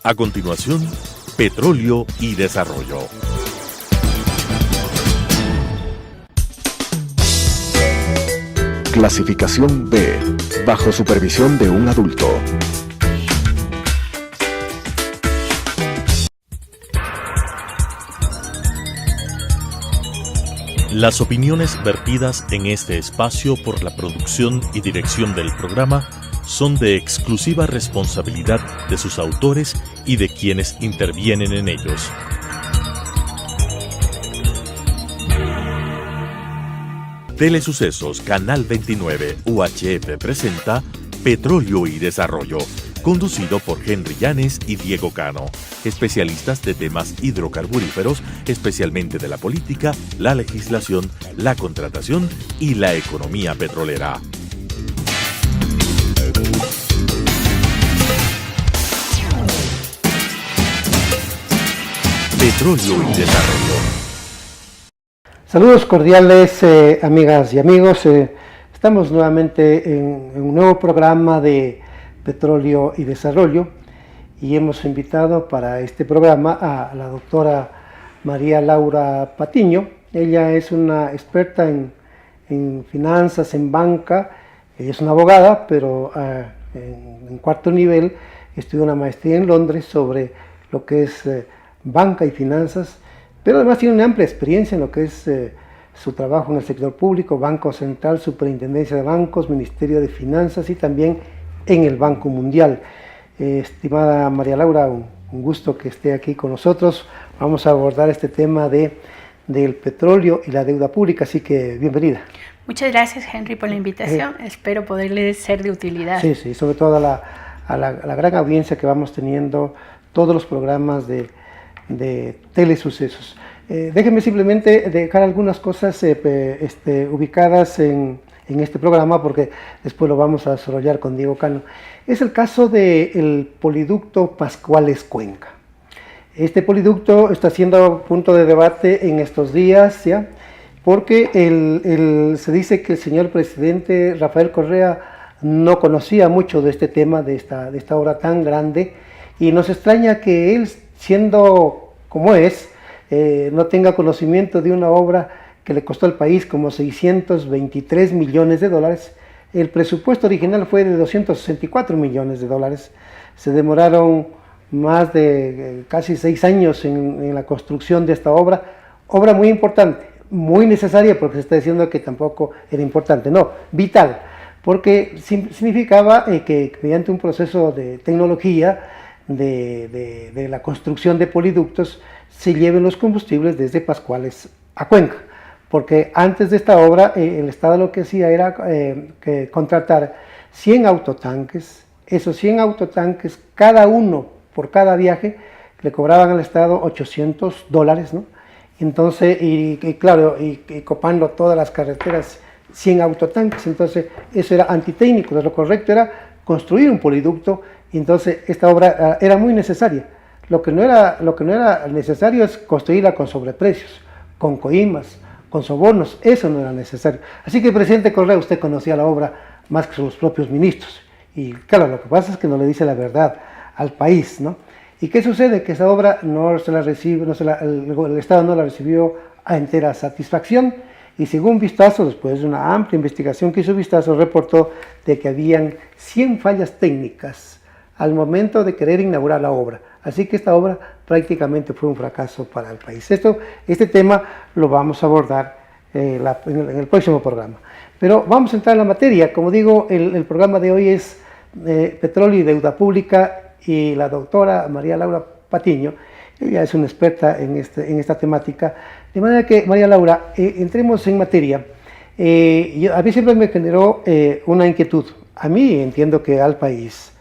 A continuación, Petróleo y Desarrollo. Clasificación B, bajo supervisión de un adulto. Las opiniones vertidas en este espacio por la producción y dirección del programa son de exclusiva responsabilidad de sus autores y de quienes intervienen en ellos. Telesucesos Canal 29 UHF presenta Petróleo y Desarrollo, conducido por Henry Llanes y Diego Cano, especialistas de temas hidrocarburíferos, especialmente de la política, la legislación, la contratación y la economía petrolera. Petróleo y Desarrollo. Saludos cordiales, amigas y amigos. Estamos nuevamente en un nuevo programa de Petróleo y Desarrollo y hemos invitado para este programa a la doctora María Laura Patiño. Ella es una experta en finanzas, en banca. Ella es una abogada, pero en cuarto nivel estudió una maestría en Londres sobre lo que es banca y finanzas, pero además tiene una amplia experiencia en lo que es su trabajo en el sector público, Banco Central, Superintendencia de Bancos, Ministerio de Finanzas y también en el Banco Mundial. Estimada María Laura, un gusto que esté aquí con nosotros. Vamos a abordar este tema del petróleo y la deuda pública, así que bienvenida. Muchas gracias, Henry, por la invitación. Espero poderle ser de utilidad. Sí, sobre todo a la gran audiencia que vamos teniendo, todos los programas de telesucesos. Déjenme simplemente dejar algunas cosas ubicadas en este programa, porque después lo vamos a desarrollar con Diego Cano. Es el caso del poliducto Pascuales-Cuenca. Este poliducto está siendo punto de debate en estos días, ¿ya? Porque se dice que el señor presidente Rafael Correa no conocía mucho de este tema, de esta obra tan grande, y nos extraña que él, siendo como es, no tenga conocimiento de una obra que le costó al país como 623 millones de dólares. El presupuesto original fue de 264 millones de dólares. Se demoraron más de casi 6 años en la construcción de esta obra muy importante, muy necesaria, porque se está diciendo que tampoco era importante, no, vital, porque significaba que mediante un proceso de tecnología de la construcción de poliductos se lleven los combustibles desde Pascuales a Cuenca, porque antes de esta obra el Estado lo que hacía era que contratar 100 autotanques. Esos 100 autotanques, cada uno por cada viaje, le cobraban al Estado $800, ¿no? Entonces, y copando todas las carreteras, 100 autotanques. Entonces eso era antitécnico. Lo correcto era construir un poliducto. Entonces esta obra era muy necesaria. Lo que no era necesario es construirla con sobreprecios, con coimas, con sobornos. Eso no era necesario. Así que el presidente Correa, usted conocía la obra más que sus propios ministros. Y claro, lo que pasa es que no le dice la verdad al país, ¿no? ¿Y qué sucede? Que esa obra no se la recibe, el Estado no la recibió a entera satisfacción. Y según Vistazo, después de una amplia investigación que hizo Vistazo, reportó de que habían 100 fallas técnicas al momento de querer inaugurar la obra. Así que esta obra prácticamente fue un fracaso para el país. Este tema lo vamos a abordar en el próximo programa. Pero vamos a entrar en la materia. Como digo, el programa de hoy es Petróleo y Deuda Pública, y la doctora María Laura Patiño, ella es una experta en esta temática. De manera que, María Laura, entremos en materia. A mí siempre me generó una inquietud. A mí, entiendo que al país.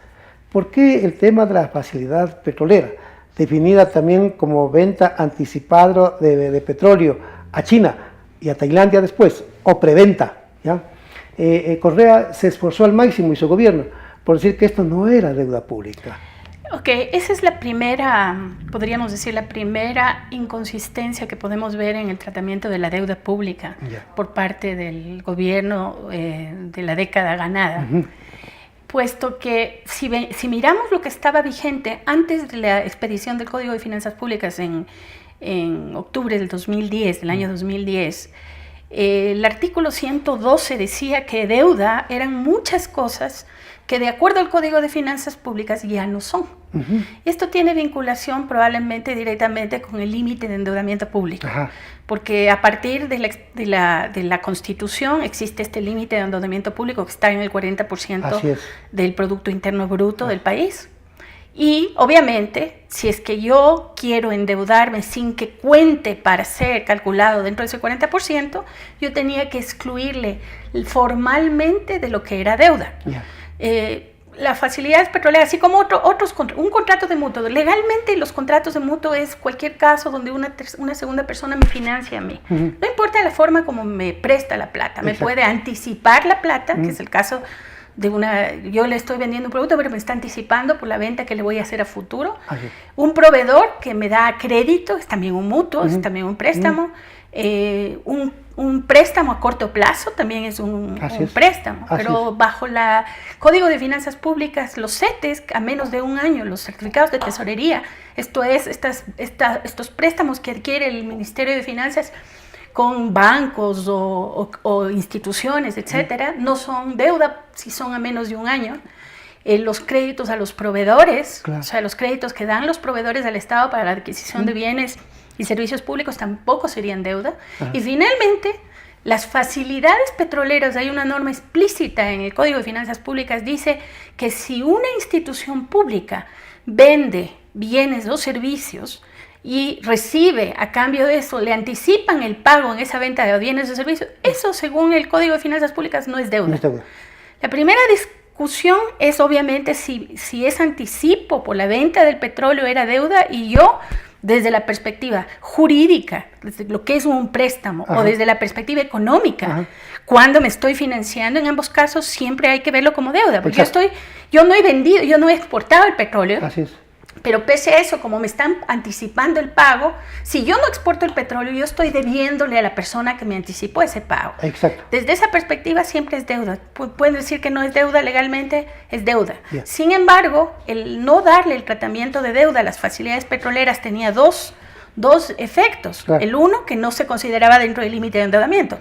¿Por qué el tema de la facilidad petrolera, definida también como venta anticipada de petróleo a China y a Tailandia después, o preventa, ¿ya? Correa se esforzó al máximo y su gobierno por decir que esto no era deuda pública? Ok, esa es la primera, podríamos decir, la primera inconsistencia que podemos ver en el tratamiento de la deuda pública por parte del gobierno de la década ganada. puesto que si miramos lo que estaba vigente antes de la expedición del Código de Finanzas Públicas en octubre del 2010, del año 2010, el artículo 112 decía que deuda eran muchas cosas que de acuerdo al Código de Finanzas Públicas ya no son. Esto tiene vinculación probablemente directamente con el límite de endeudamiento público, porque a partir de la Constitución existe este límite de endeudamiento público que está en el 40% del Producto Interno Bruto del país. Y obviamente, si es que yo quiero endeudarme sin que cuente para ser calculado dentro de ese 40%, yo tenía que excluirle formalmente de lo que era deuda. Las facilidades petroleras, así como un contrato de mutuo. Legalmente los contratos de mutuo es cualquier caso donde una segunda persona me financia a mí. No importa la forma como me presta la plata. Me puede anticipar la plata, que es el caso de yo le estoy vendiendo un producto, pero me está anticipando por la venta que le voy a hacer a futuro. Un proveedor que me da crédito, es también un mutuo, es también un préstamo. Un préstamo a corto plazo también es un préstamo, pero bajo el Código de Finanzas Públicas, los CETES a menos de un año, los certificados de tesorería, esto es estos préstamos que adquiere el Ministerio de Finanzas con bancos o instituciones, etcétera, no son deuda si son a menos de un año. Los créditos a los proveedores, o sea, los créditos que dan los proveedores al Estado para la adquisición de bienes y servicios públicos tampoco serían deuda. Y finalmente, las facilidades petroleras, hay una norma explícita en el Código de Finanzas Públicas, dice que si una institución pública vende bienes o servicios y recibe a cambio de eso, le anticipan el pago en esa venta de bienes o servicios, eso según el Código de Finanzas Públicas no es deuda. No es deuda. La primera discusión es obviamente si ese anticipo por la venta del petróleo era deuda, y yo desde la perspectiva jurídica, desde lo que es un préstamo, o desde la perspectiva económica, cuando me estoy financiando, en ambos casos siempre hay que verlo como deuda, porque yo no he vendido, yo no he exportado el petróleo. Así es. Pero pese a eso, como me están anticipando el pago, si yo no exporto el petróleo, yo estoy debiéndole a la persona que me anticipó ese pago. Exacto. Desde esa perspectiva siempre es deuda. Pueden decir que no es deuda legalmente, es deuda. Sin embargo, el no darle el tratamiento de deuda a las facilidades petroleras tenía dos efectos. El uno, que no se consideraba dentro del límite de endeudamiento.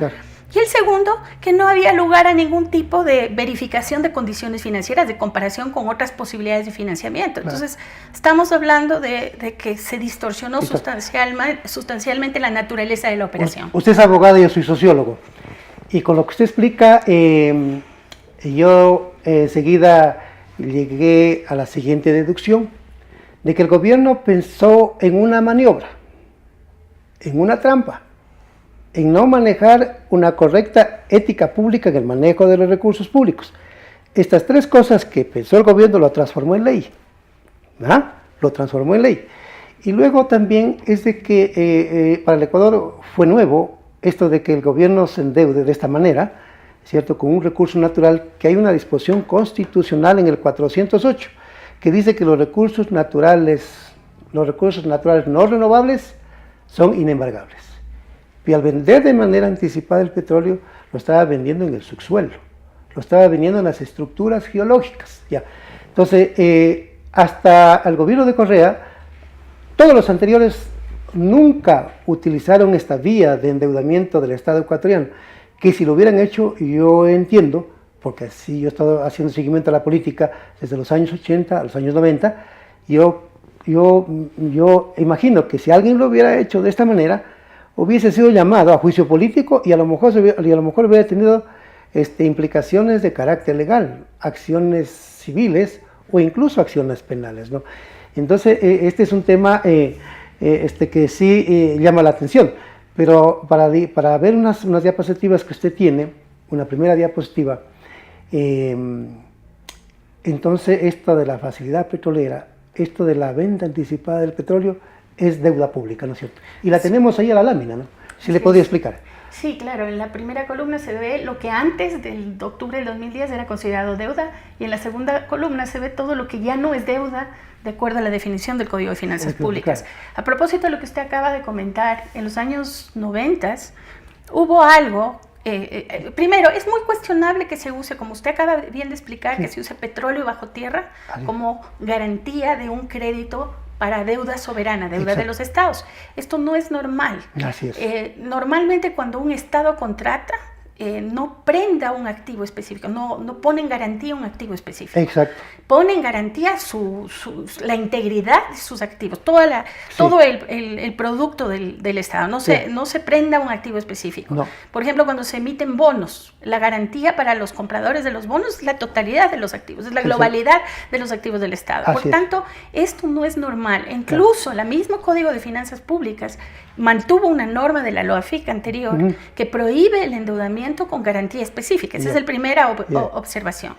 Y el segundo, que no había lugar a ningún tipo de verificación de condiciones financieras, de comparación con otras posibilidades de financiamiento. Entonces, estamos hablando de que se distorsionó sustancialmente la naturaleza de la operación. Usted es abogado y yo soy sociólogo. Y con lo que usted explica, yo enseguida llegué a la siguiente deducción, de que el gobierno pensó en una maniobra, en una trampa, en no manejar una correcta ética pública en el manejo de los recursos públicos. Estas tres cosas que pensó el gobierno lo transformó en ley. Lo transformó en ley. Y luego también es de que para el Ecuador fue nuevo esto de que el gobierno se endeude de esta manera, ¿cierto?, con un recurso natural, que hay una disposición constitucional en el 408 que dice que los recursos naturales no renovables son inembargables. Y al vender de manera anticipada el petróleo, lo estaba vendiendo en el subsuelo, lo estaba vendiendo en las estructuras geológicas. Entonces, hasta el gobierno de Correa, todos los anteriores nunca utilizaron esta vía de endeudamiento del Estado ecuatoriano, que si lo hubieran hecho, yo entiendo, porque así yo he estado haciendo seguimiento a la política desde los años 80 a los años 90, yo imagino que si alguien lo hubiera hecho de esta manera, hubiese sido llamado a juicio político y a lo mejor hubiera tenido implicaciones de carácter legal, acciones civiles o incluso acciones penales, ¿no? Entonces, este es un tema que sí llama la atención, pero para ver unas diapositivas que usted tiene, una primera diapositiva, entonces esto de la facilidad petrolera, esto de la venta anticipada del petróleo, es deuda pública, ¿no es cierto? Y la tenemos ahí a la lámina, ¿no? Si le podría explicar. Sí, claro, en la primera columna se ve lo que antes del octubre del 2010 era considerado deuda, y en la segunda columna se ve todo lo que ya no es deuda de acuerdo a la definición del Código de Finanzas Públicas. Claro. A propósito de lo que usted acaba de comentar, en los años 90 hubo algo primero, es muy cuestionable que se use, como usted acaba bien de explicar, que se use petróleo bajo tierra como garantía de un crédito para deuda soberana, deuda de los estados. Esto no es normal. Así es. Normalmente cuando un estado contrata, no prenda un activo específico, no pone en garantía un activo específico. Exacto. Pone en garantía la integridad de sus activos, todo el producto del Estado, no se prenda un activo específico. No. Por ejemplo, cuando se emiten bonos, la garantía para los compradores de los bonos es la totalidad de los activos, es la globalidad de los activos del Estado. Por tanto, esto no es normal. Incluso el mismo Código de Finanzas Públicas mantuvo una norma de la LOAFIC anterior que prohíbe el endeudamiento con garantía específica. Esa es la primera observación.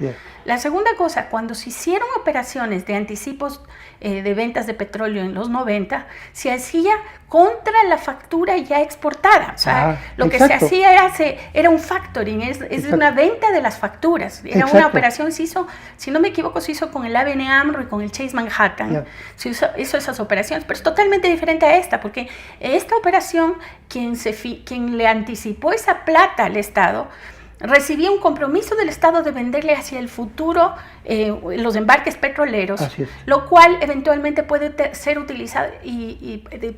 La segunda cosa, cuando se hicieron operaciones de anticipos de ventas de petróleo en los 90, se hacía contra la factura ya exportada. O sea, lo que se hacía era un factoring, es una venta de las facturas. Era una operación, se hizo, si no me equivoco, se hizo con el ABN AMRO y con el Chase Manhattan. Se hizo esas operaciones, pero es totalmente diferente a esta, porque esta operación, quien le anticipó esa plata al Estado, recibía un compromiso del Estado de venderle hacia el futuro los embarques petroleros, lo cual eventualmente puede ser utilizado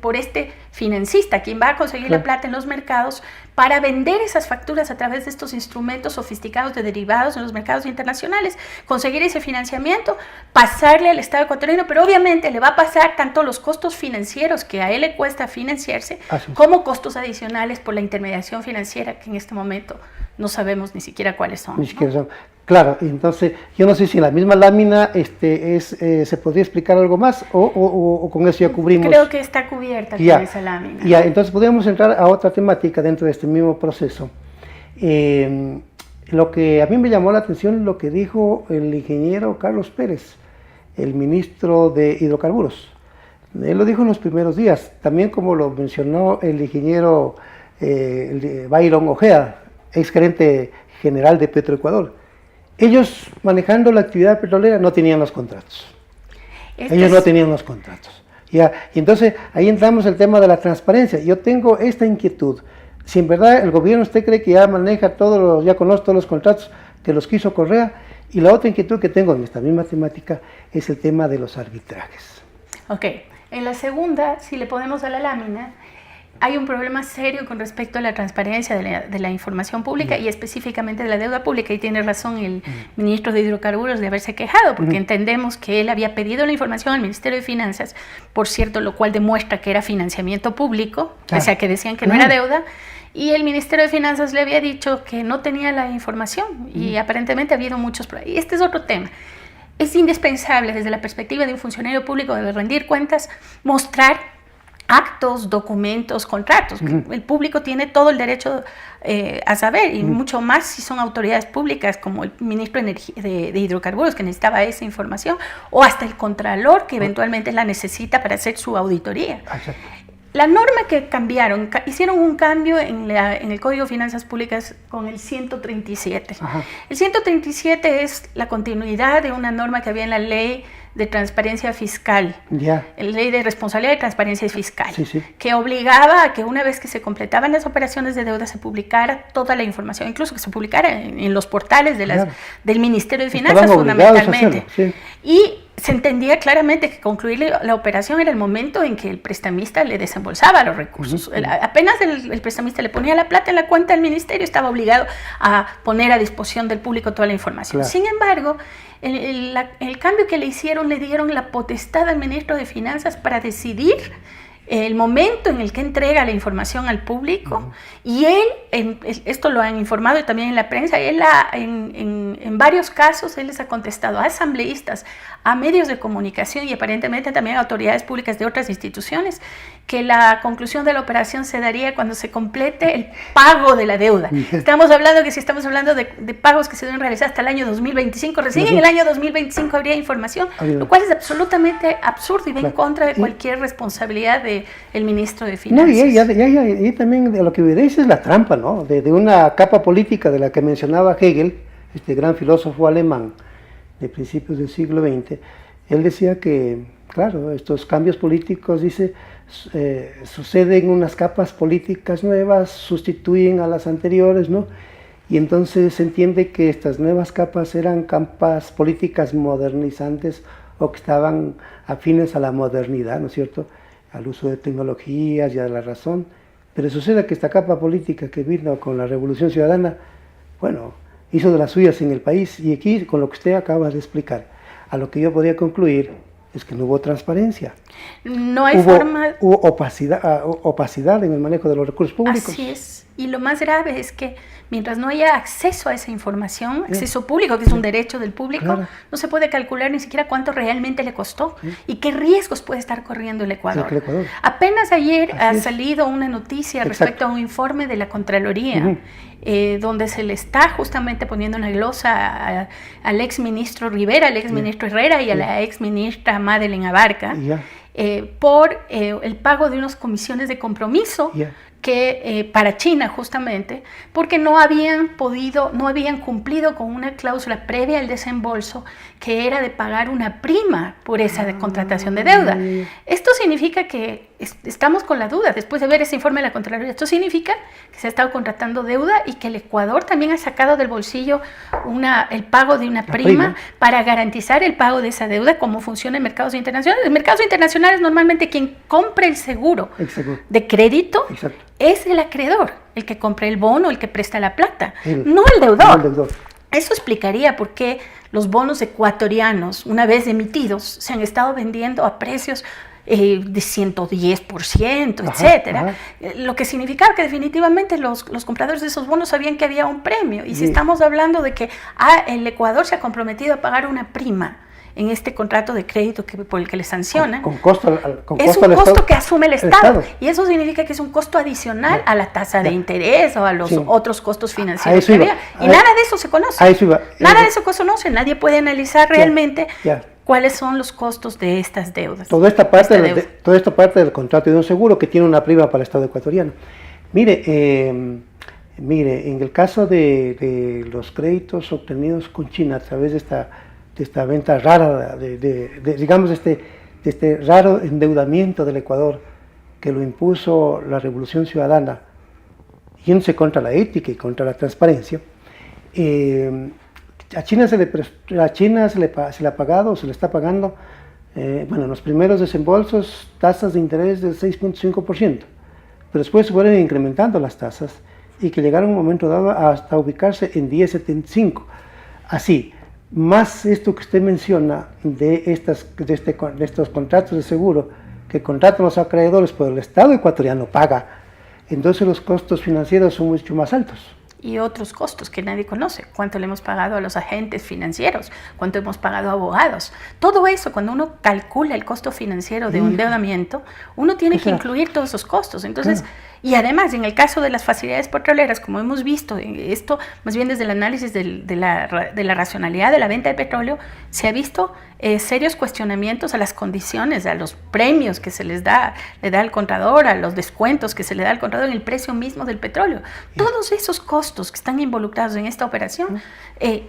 por este financista, quien va a conseguir la plata en los mercados para vender esas facturas a través de estos instrumentos sofisticados de derivados en los mercados internacionales, conseguir ese financiamiento, pasarle al Estado ecuatoriano, pero obviamente le va a pasar tanto los costos financieros que a él le cuesta financiarse, como costos adicionales por la intermediación financiera que en este momento no sabemos ni siquiera cuáles son. Claro, entonces yo no sé si en la misma lámina se podría explicar algo más o con eso ya cubrimos. Creo que está cubierta con esa lámina. Ya, entonces podríamos entrar a otra temática dentro de este mismo proceso. Lo que a mí me llamó la atención, lo que dijo el ingeniero Carlos Pérez, el ministro de Hidrocarburos. Él lo dijo en los primeros días, también como lo mencionó el ingeniero Byron Ojeda, ex gerente general de Petroecuador. Ellos, manejando la actividad petrolera, no tenían los contratos. Ellos no tenían los contratos. Ya, y entonces ahí entramos el tema de la transparencia. Yo tengo esta inquietud. Si en verdad el gobierno usted cree que ya maneja ya conoce todos los contratos que los quiso Correa, y la otra inquietud que tengo en esta misma temática es el tema de los arbitrajes. Ok, en la segunda, si le ponemos a la lámina, hay un problema serio con respecto a la transparencia de la información pública y específicamente de la deuda pública, y tiene razón el ministro de Hidrocarburos de haberse quejado, porque entendemos que él había pedido la información al Ministerio de Finanzas, por cierto, lo cual demuestra que era financiamiento público, pese a que decían que no era deuda, y el Ministerio de Finanzas le había dicho que no tenía la información, y aparentemente ha habido muchos problemas. Y este es otro tema. Es indispensable desde la perspectiva de un funcionario público de rendir cuentas, mostrar actos, documentos, contratos. El público tiene todo el derecho a saber, y mucho más si son autoridades públicas como el ministro de Hidrocarburos, que necesitaba esa información, o hasta el contralor, que eventualmente la necesita para hacer su auditoría. La norma que cambiaron, hicieron un cambio en el Código de Finanzas Públicas con el 137. El 137 es la continuidad de una norma que había en la ley de transparencia fiscal, la ley de responsabilidad y transparencia fiscal, que obligaba a que una vez que se completaban las operaciones de deuda se publicara toda la información, incluso que se publicara en los portales del Ministerio de Finanzas fundamentalmente. Y se entendía claramente que concluir la operación era el momento en que el prestamista le desembolsaba los recursos. Apenas el prestamista le ponía la plata en la cuenta del ministerio, estaba obligado a poner a disposición del público toda la información. Sin embargo, el cambio que le hicieron, le dieron la potestad al ministro de Finanzas para decidir el momento en el que entrega la información al público, y él, esto lo han informado también en la prensa, él en varios casos él les ha contestado a asambleístas, a medios de comunicación y aparentemente también a autoridades públicas de otras instituciones, que la conclusión de la operación se daría cuando se complete el pago de la deuda. Estamos hablando de pagos que se deben realizar hasta el año 2025, recién en el año 2025 habría información, lo cual es absolutamente absurdo y va en contra de cualquier responsabilidad del ministro de Finanzas. No, y también de lo que dice es la trampa, ¿no? De una capa política de la que mencionaba Hegel, este gran filósofo alemán de principios del siglo XX. Él decía que Claro, estos cambios políticos, dice, suceden unas capas políticas nuevas, sustituyen a las anteriores, ¿no? Y entonces se entiende que estas nuevas capas eran capas políticas modernizantes o que estaban afines a la modernidad, ¿no es cierto?, al uso de tecnologías y a la razón. Pero sucede que esta capa política que vino con la Revolución Ciudadana, bueno, hizo de las suyas en el país, y aquí, con lo que usted acaba de explicar, a lo que yo podría concluir es que no hubo transparencia. No hay forma... Hubo opacidad en el manejo de los recursos públicos. Así es. Y lo más grave es que mientras no haya acceso a esa información, acceso público, que es un derecho del público, claro, no se puede calcular ni siquiera cuánto realmente le costó y qué riesgos puede estar corriendo el Ecuador. Sí, el Ecuador. Apenas ayer Así ha es. salido una noticia Exacto. respecto a un informe de la Contraloría, donde se le está justamente poniendo una glosa al exministro Rivera, al exministro Herrera y a la exministra Madeleine Abarca, por el pago de unas comisiones de compromiso que para China justamente, porque no habían cumplido con una cláusula previa al desembolso que era de pagar una prima por esa contratación de deuda. Esto significa que estamos con la duda, después de ver ese informe de la Contraloría, esto significa que se ha estado contratando deuda y que el Ecuador también ha sacado del bolsillo el pago de una prima para garantizar el pago de esa deuda, como funciona en mercados internacionales. En mercados internacionales normalmente quien compra el seguro de crédito es el acreedor, el que compra el bono, el que presta la plata, no el deudor. Eso explicaría por qué los bonos ecuatorianos, una vez emitidos, se han estado vendiendo a precios de 110%, etcétera. Lo que significaba que definitivamente los compradores de esos bonos sabían que había un premio. Y si estamos hablando de que el Ecuador se ha comprometido a pagar una prima en este contrato de crédito por el que le sancionan, es un costo que asume el Estado. Y eso significa que es un costo adicional a la tasa de interés o a los otros costos financieros que había. Y nada de eso se conoce. Nada de eso se conoce. Nadie puede analizar realmente cuáles son los costos de estas deudas. Toda esta parte del contrato de un seguro que tiene una prima para el Estado ecuatoriano. Mire, en el caso de los créditos obtenidos con China a través de esta venta rara, digamos, de este raro endeudamiento del Ecuador que lo impuso la Revolución Ciudadana, yéndose contra la ética y contra la transparencia. A China se le ha pagado, se le está pagando, en los primeros desembolsos, tasas de interés del 6.5%, pero después se fueron incrementando las tasas y que llegaron a un momento dado hasta ubicarse en 10.75. Así, más esto que usted menciona de estos contratos de seguro que contratan los acreedores, pero el Estado ecuatoriano paga, entonces los costos financieros son mucho más altos. Y otros costos que nadie conoce, cuánto le hemos pagado a los agentes financieros, cuánto hemos pagado a abogados. Todo eso, cuando uno calcula el costo financiero de un endeudamiento, uno tiene que incluir todos esos costos. Entonces, y además, en el caso de las facilidades petroleras, como hemos visto, esto más bien desde el análisis de la racionalidad de la venta de petróleo, se ha visto serios cuestionamientos a las condiciones, a los premios que le da al contador, a los descuentos que se le da al contador en el precio mismo del petróleo. Todos esos costos que están involucrados en esta operación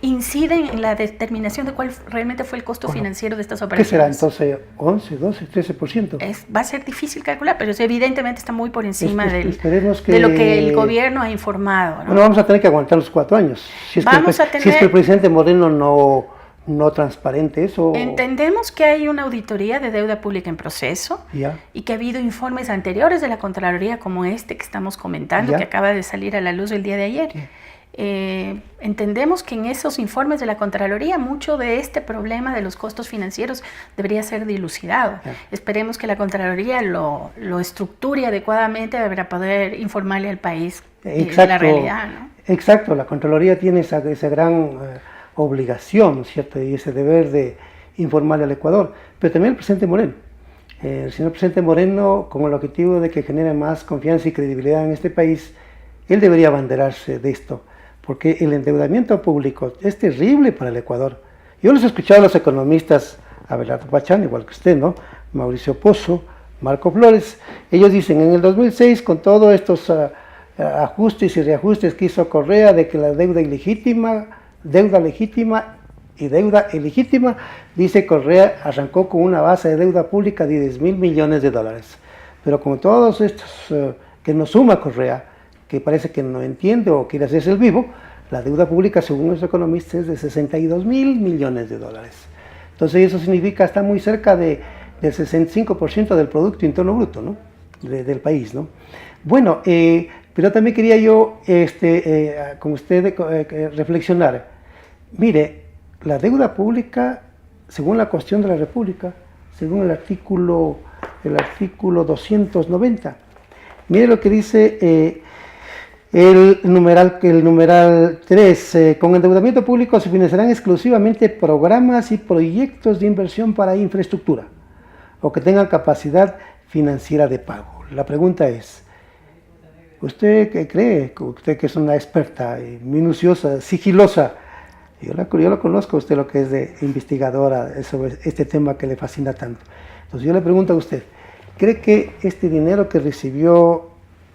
inciden en la determinación de cuál realmente fue el costo financiero de estas operaciones. ¿Qué será entonces? 11, 12, 13%. Va a ser difícil calcular, pero evidentemente está muy por encima de lo que el gobierno ha informado, ¿no? Bueno, vamos a tener que aguantar los 4 años. Si es que el presidente Moreno no transparente eso. Entendemos que hay una auditoría de deuda pública en proceso y que ha habido informes anteriores de la Contraloría como este que estamos comentando, que acaba de salir a la luz el día de ayer. Entendemos que en esos informes de la Contraloría mucho de este problema de los costos financieros debería ser dilucidado. Esperemos que la Contraloría lo estructure adecuadamente para poder informarle al país de la realidad, ¿no? Exacto, la Contraloría tiene esa gran obligación, ¿cierto? Y ese deber de informarle al Ecuador, pero también el presidente Moreno. El señor presidente Moreno, con el objetivo de que genere más confianza y credibilidad en este país, él debería abanderarse de esto, porque el endeudamiento público es terrible para el Ecuador. Yo los he escuchado a los economistas, Abelardo Pachán, igual que usted, ¿no? Mauricio Pozo, Marco Flores. Ellos dicen, en el 2006, con todos estos ajustes y reajustes que hizo Correa, de que la deuda legítima y deuda ilegítima, dice Correa, arrancó con una base de deuda pública de 10.000 millones de dólares. Pero con todos estos que nos suma Correa, que parece que no entiende o quiere hacerse el vivo, la deuda pública, según los economistas, es de 62.000 millones de dólares. Entonces eso significa estar muy cerca del 65% del Producto Interno Bruto, ¿no? Del país, ¿no? Bueno, pero también quería yo, con usted, reflexionar. Mire, la deuda pública, según la Constitución de la República, según el artículo 290, mire lo que dice el numeral 3, con endeudamiento público se financiarán exclusivamente programas y proyectos de inversión para infraestructura o que tengan capacidad financiera de pago. La pregunta es, ¿usted qué cree? Usted que es una experta, minuciosa, sigilosa, yo la conozco a usted lo que es de investigadora sobre este tema que le fascina tanto. Entonces yo le pregunto a usted, ¿cree que este dinero que recibió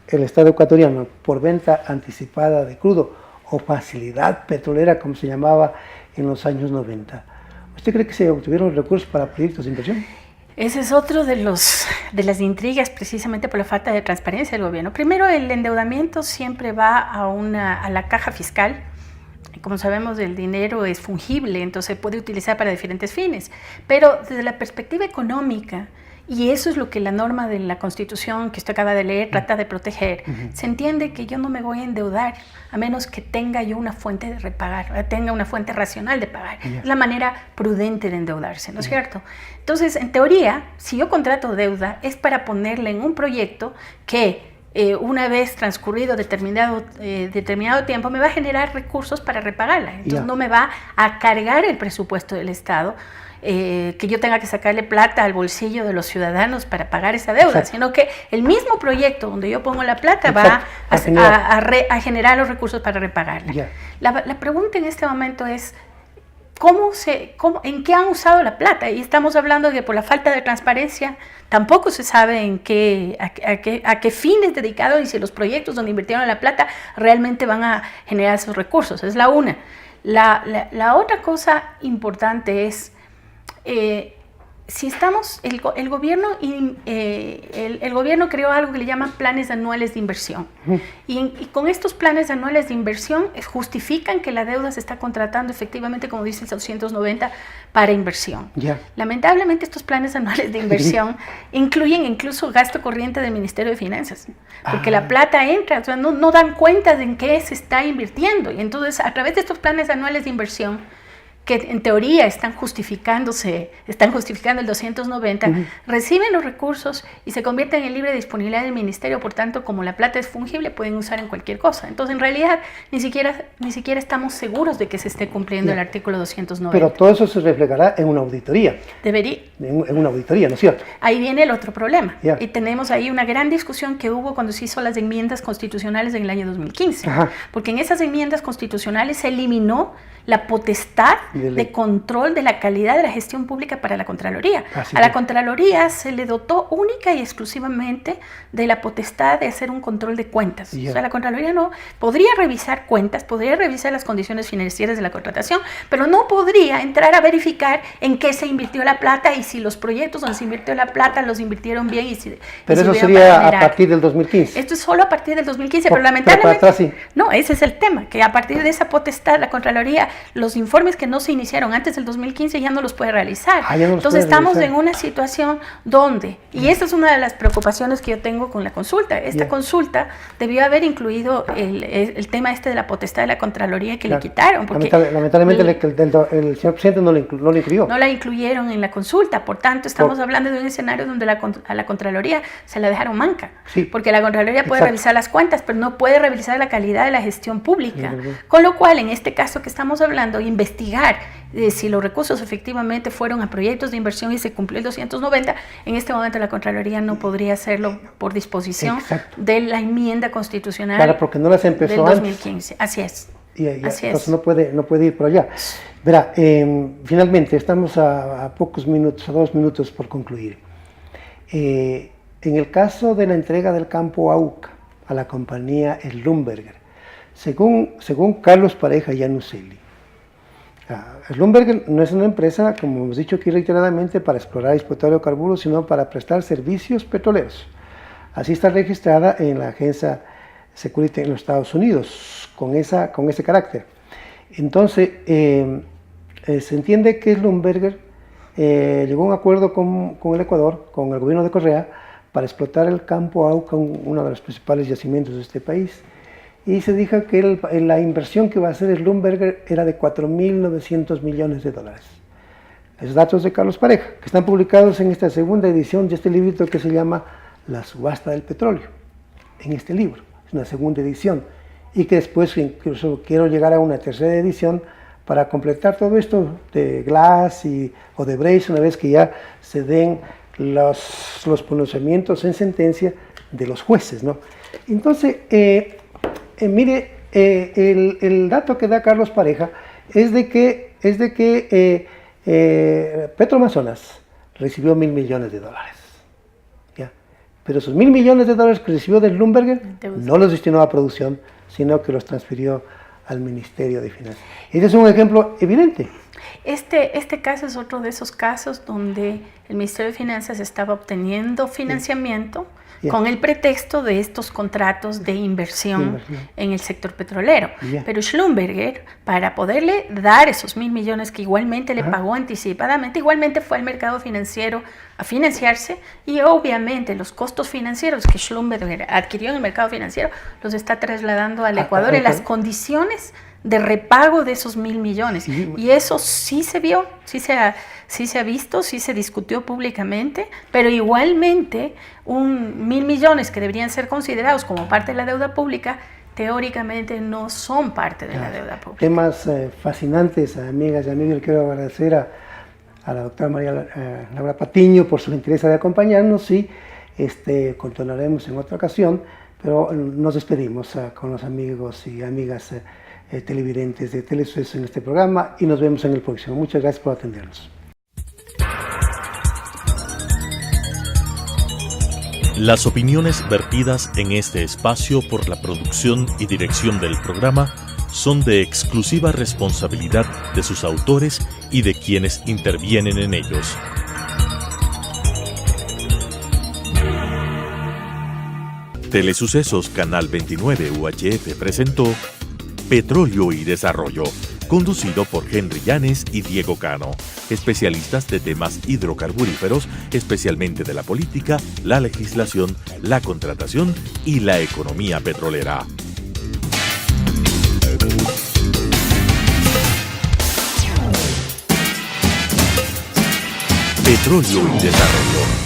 el Estado ecuatoriano por venta anticipada de crudo o facilidad petrolera, como se llamaba en los años 90, ¿usted cree que se obtuvieron recursos para proyectos de inversión? Ese es otro de las intrigas, precisamente por la falta de transparencia del gobierno. Primero, el endeudamiento siempre va a la caja fiscal. Como sabemos, el dinero es fungible, entonces se puede utilizar para diferentes fines. Pero desde la perspectiva económica, y eso es lo que la norma de la Constitución que usted acaba de leer trata de proteger, se entiende que yo no me voy a endeudar a menos que tenga yo una fuente de repagar, tenga una fuente racional de pagar. Es la manera prudente de endeudarse, ¿no es cierto? Entonces, en teoría, si yo contrato deuda, es para ponerle en un proyecto que una vez transcurrido determinado tiempo me va a generar recursos para repagarla. Entonces no me va a cargar el presupuesto del Estado, que yo tenga que sacarle plata al bolsillo de los ciudadanos para pagar esa deuda, sino que el mismo proyecto donde yo pongo la plata va a generar los recursos para repagarla. La pregunta en este momento es, ¿en qué han usado la plata? Y estamos hablando de que por la falta de transparencia tampoco se sabe a qué fines dedicados y si los proyectos donde invirtieron la plata realmente van a generar esos recursos. Es la una. La otra cosa importante es, si estamos, el gobierno creó algo que le llaman planes anuales de inversión. Y con estos planes anuales de inversión justifican que la deuda se está contratando efectivamente, como dice el 290, para inversión. Lamentablemente estos planes anuales de inversión incluyen incluso gasto corriente del Ministerio de Finanzas, porque la plata entra, o sea, no dan cuenta de en qué se está invirtiendo. Y entonces, a través de estos planes anuales de inversión, que en teoría están justificando el 290, reciben los recursos y se convierten en libre disponibilidad del ministerio. Por tanto, como la plata es fungible, pueden usar en cualquier cosa. Entonces, en realidad, ni siquiera estamos seguros de que se esté cumpliendo el artículo 290. Pero todo eso se reflejará en una auditoría. Debería. En una auditoría, ¿no es cierto? Ahí viene el otro problema. Y tenemos ahí una gran discusión que hubo cuando se hizo las enmiendas constitucionales en el año 2015. Porque en esas enmiendas constitucionales se eliminó la potestad de control de la calidad de la gestión pública para la Contraloría. A la Contraloría se le dotó única y exclusivamente de la potestad de hacer un control de cuentas. O sea, la Contraloría no podría revisar cuentas, podría revisar las condiciones financieras de la contratación, pero no podría entrar a verificar en qué se invirtió la plata y si los proyectos donde se invirtió la plata los invirtieron bien. Pero eso sería a partir del 2015. Esto es solo a partir del 2015, pero lamentablemente no, ese es el tema, que a partir de esa potestad la Contraloría, los informes que no se iniciaron antes del 2015 ya no los puede realizar. Entonces estamos en una situación donde, y esta es una de las preocupaciones que yo tengo con la consulta, esta consulta debió haber incluido el tema de la potestad de la Contraloría que le quitaron. Porque lamentablemente el señor presidente no lo incluyó. No la incluyeron en la consulta, por tanto estamos hablando de un escenario donde a la Contraloría se la dejaron manca, porque la Contraloría puede revisar las cuentas, pero no puede revisar la calidad de la gestión pública, con lo cual en este caso que estamos hablando, investigar si los recursos efectivamente fueron a proyectos de inversión y se cumplió el 290, en este momento la Contraloría no podría hacerlo por disposición de la enmienda constitucional. Claro, porque no las empezó del 2015. Así es. Entonces no puede ir por allá. Verá, finalmente estamos a pocos minutos, a 2 minutos por concluir. En el caso de la entrega del campo AUCA a la compañía Schlumberger, según Carlos Pareja Llanuselli, Schlumberger no es una empresa, como hemos dicho aquí reiteradamente, para explorar y explotar hidrocarburos, sino para prestar servicios petroleros. Así está registrada en la agencia Security en los Estados Unidos, con ese carácter. Entonces, se entiende que Schlumberger llegó a un acuerdo con el Ecuador, con el gobierno de Correa, para explotar el campo Auca, uno de los principales yacimientos de este país. Y se dijo que la inversión que va a hacer Schlumberger era de 4.900 millones de dólares. Los datos de Carlos Pareja, que están publicados en esta segunda edición de este librito que se llama La subasta del petróleo, en este libro. Es una segunda edición. Y que después incluso quiero llegar a una tercera edición para completar todo esto de Glass o de Brace, una vez que ya se den los pronunciamientos en sentencia de los jueces, ¿no? Entonces, mire, el dato que da Carlos Pareja es de que Petroamazonas recibió 1.000 millones de dólares. ¿Ya? Pero esos 1.000 millones de dólares que recibió de Schlumberger no los destinó a producción, sino que los transfirió al Ministerio de Finanzas. Ese es un ejemplo evidente. Este caso es otro de esos casos donde el Ministerio de Finanzas estaba obteniendo financiamiento con el pretexto de estos contratos de inversión en el sector petrolero. Pero Schlumberger, para poderle dar esos 1.000 millones que igualmente le pagó anticipadamente, igualmente fue al mercado financiero a financiarse, y obviamente los costos financieros que Schlumberger adquirió en el mercado financiero los está trasladando al Ecuador en las condiciones de repago de esos 1.000 millones. Y eso sí se vio, sí se ha visto, sí se discutió públicamente, pero igualmente 1.000 millones que deberían ser considerados como parte de la deuda pública, teóricamente no son parte de la deuda pública. Temas fascinantes, amigas y amigos. Quiero agradecer a la doctora María Laura Patiño por su interés de acompañarnos, y continuaremos en otra ocasión, pero nos despedimos con los amigos y amigas televidentes de Telesuceso en este programa, y nos vemos en el próximo. Muchas gracias por atendernos. Las opiniones vertidas en este espacio por la producción y dirección del programa son de exclusiva responsabilidad de sus autores y de quienes intervienen en ellos. Telesucesos Canal 29 UHF presentó Petróleo y Desarrollo, conducido por Henry Llanes y Diego Cano, especialistas de temas hidrocarburíferos, especialmente de la política, la legislación, la contratación y la economía petrolera. Petróleo y Desarrollo.